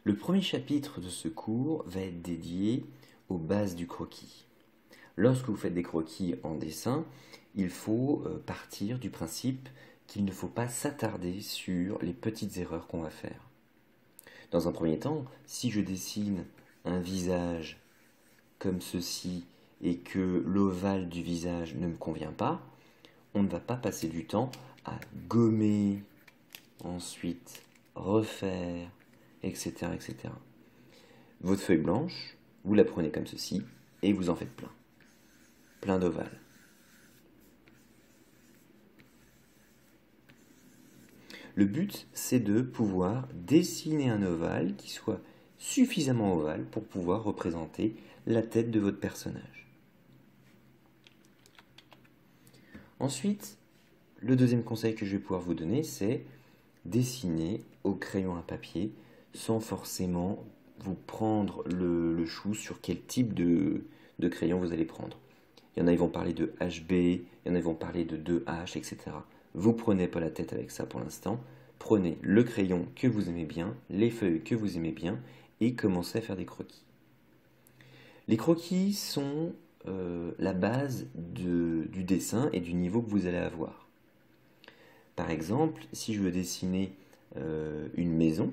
Le premier chapitre de ce cours va être dédié aux bases du croquis. Lorsque vous faites des croquis en dessin, il faut partir du principe qu'il ne faut pas s'attarder sur les petites erreurs qu'on va faire. Dans un premier temps, si je dessine un visage comme ceci et que l'ovale du visage ne me convient pas, on ne va pas passer du temps à gommer, ensuite refaire, etc., etc. Votre feuille blanche, vous la prenez comme ceci et vous en faites plein. Plein d'ovales. Le but, c'est de pouvoir dessiner un ovale qui soit suffisamment ovale pour pouvoir représenter la tête de votre personnage. Ensuite, le deuxième conseil que je vais pouvoir vous donner, c'est dessiner au crayon à papier sans forcément vous prendre le chou sur quel type de crayon vous allez prendre. Il y en a qui vont parler de HB, il y en a qui vont parler de 2H, etc. Vous prenez pas la tête avec ça pour l'instant. Prenez le crayon que vous aimez bien, les feuilles que vous aimez bien et commencez à faire des croquis. Les croquis sont la base du dessin et du niveau que vous allez avoir. Par exemple, si je veux dessiner une maison,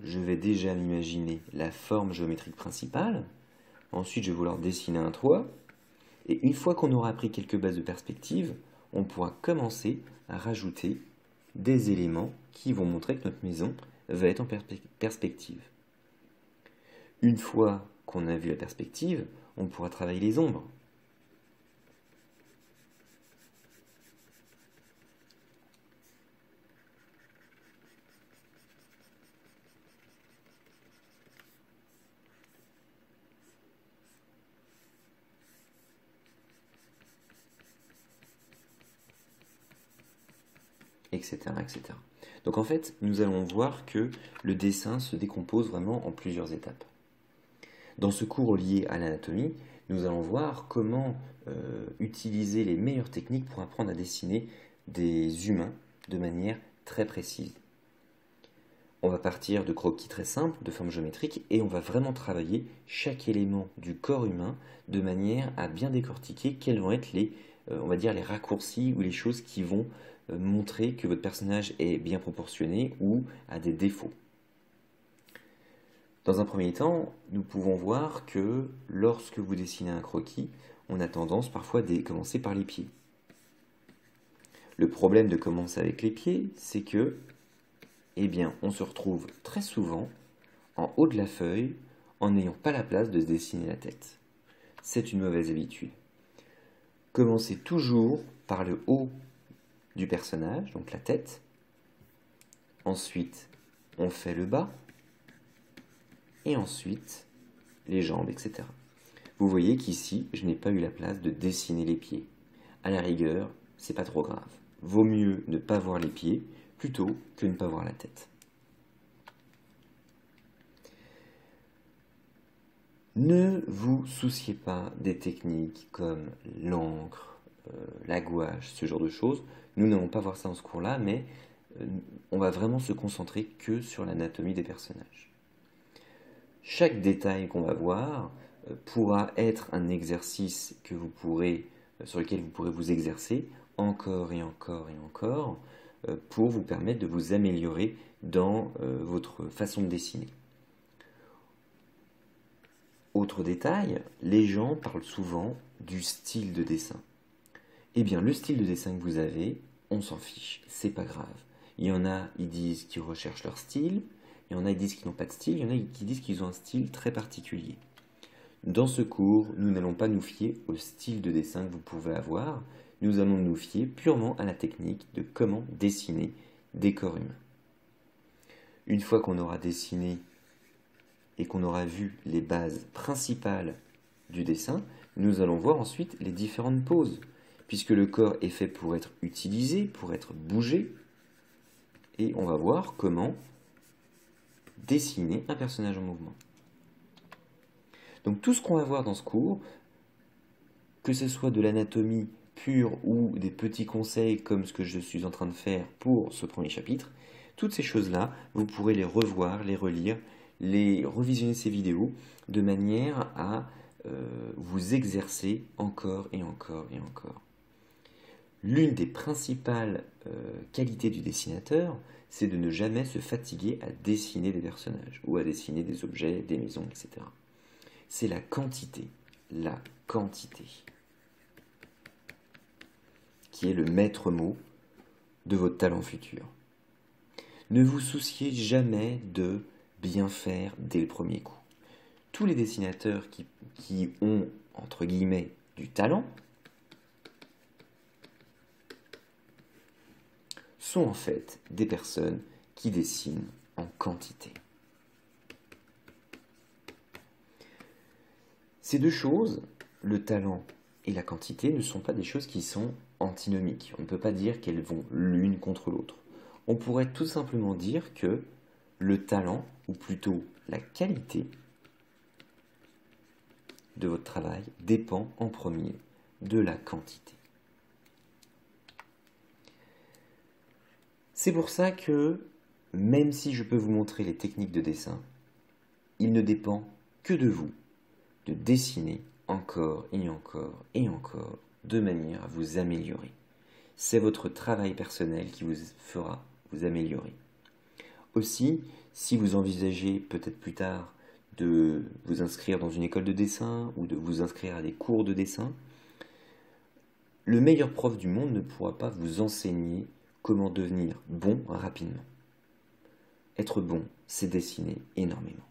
je vais déjà m'imaginer la forme géométrique principale. Ensuite, je vais vouloir dessiner un toit. Et une fois qu'on aura appris quelques bases de perspective, on pourra commencer à rajouter des éléments qui vont montrer que notre maison va être en perspective. Une fois qu'on a vu la perspective, on pourra travailler les ombres. Etc., etc. Donc en fait, nous allons voir que le dessin se décompose vraiment en plusieurs étapes. Dans ce cours lié à l'anatomie, nous allons voir comment utiliser les meilleures techniques pour apprendre à dessiner des humains de manière très précise. On va partir de croquis très simples, de formes géométriques, et on va vraiment travailler chaque élément du corps humain de manière à bien décortiquer quels vont être on va dire, les raccourcis ou les choses qui vont montrer que votre personnage est bien proportionné ou a des défauts. Dans un premier temps, nous pouvons voir que lorsque vous dessinez un croquis, on a tendance parfois à commencer par les pieds. Le problème de commencer avec les pieds, c'est que, eh bien, on se retrouve très souvent en haut de la feuille en n'ayant pas la place de se dessiner la tête. C'est une mauvaise habitude. Commencez toujours par le haut du personnage, donc la tête. Ensuite, on fait le bas. Et ensuite, les jambes, etc. Vous voyez qu'ici, je n'ai pas eu la place de dessiner les pieds. À la rigueur, c'est pas trop grave. Vaut mieux ne pas voir les pieds plutôt que ne pas voir la tête. Ne vous souciez pas des techniques comme l'encre, la gouache, ce genre de choses. Nous n'allons pas voir ça dans ce cours-là, mais on va vraiment se concentrer que sur l'anatomie des personnages. Chaque détail qu'on va voir pourra être un exercice sur lequel vous pourrez vous exercer encore et encore et encore pour vous permettre de vous améliorer dans votre façon de dessiner. Autre détail, les gens parlent souvent du style de dessin. Eh bien, le style de dessin que vous avez, on s'en fiche, c'est pas grave. Il y en a, ils disent qu'ils recherchent leur style, il y en a qui disent qu'ils n'ont pas de style, il y en a qui disent qu'ils ont un style très particulier. Dans ce cours, nous n'allons pas nous fier au style de dessin que vous pouvez avoir, nous allons nous fier purement à la technique de comment dessiner des corps humains. Une fois qu'on aura dessiné et qu'on aura vu les bases principales du dessin, nous allons voir ensuite les différentes poses, puisque le corps est fait pour être utilisé, pour être bougé, et on va voir comment dessiner un personnage en mouvement. Donc tout ce qu'on va voir dans ce cours, que ce soit de l'anatomie pure ou des petits conseils comme ce que je suis en train de faire pour ce premier chapitre, Toutes ces choses-là, vous pourrez les revoir, les relire, les revisionner ces vidéos de manière à vous exercer encore et encore et encore. L'une des principales qualités du dessinateur, c'est de ne jamais se fatiguer à dessiner des personnages ou à dessiner des objets, des maisons, etc. C'est la quantité qui est le maître mot de votre talent futur. Ne vous souciez jamais de bien faire dès le premier coup. Tous les dessinateurs qui ont, entre guillemets, du talent, sont en fait des personnes qui dessinent en quantité. Ces deux choses, le talent et la quantité, ne sont pas des choses qui sont antinomiques. On ne peut pas dire qu'elles vont l'une contre l'autre. On pourrait tout simplement dire que le talent, ou plutôt la qualité de votre travail, dépend en premier de la quantité. C'est pour ça que, même si je peux vous montrer les techniques de dessin, il ne dépend que de vous de dessiner encore et encore et encore de manière à vous améliorer. C'est votre travail personnel qui vous fera vous améliorer. Aussi, si vous envisagez peut-être plus tard de vous inscrire dans une école de dessin ou de vous inscrire à des cours de dessin, le meilleur prof du monde ne pourra pas vous enseigner comment devenir bon rapidement. Être bon, c'est dessiner énormément.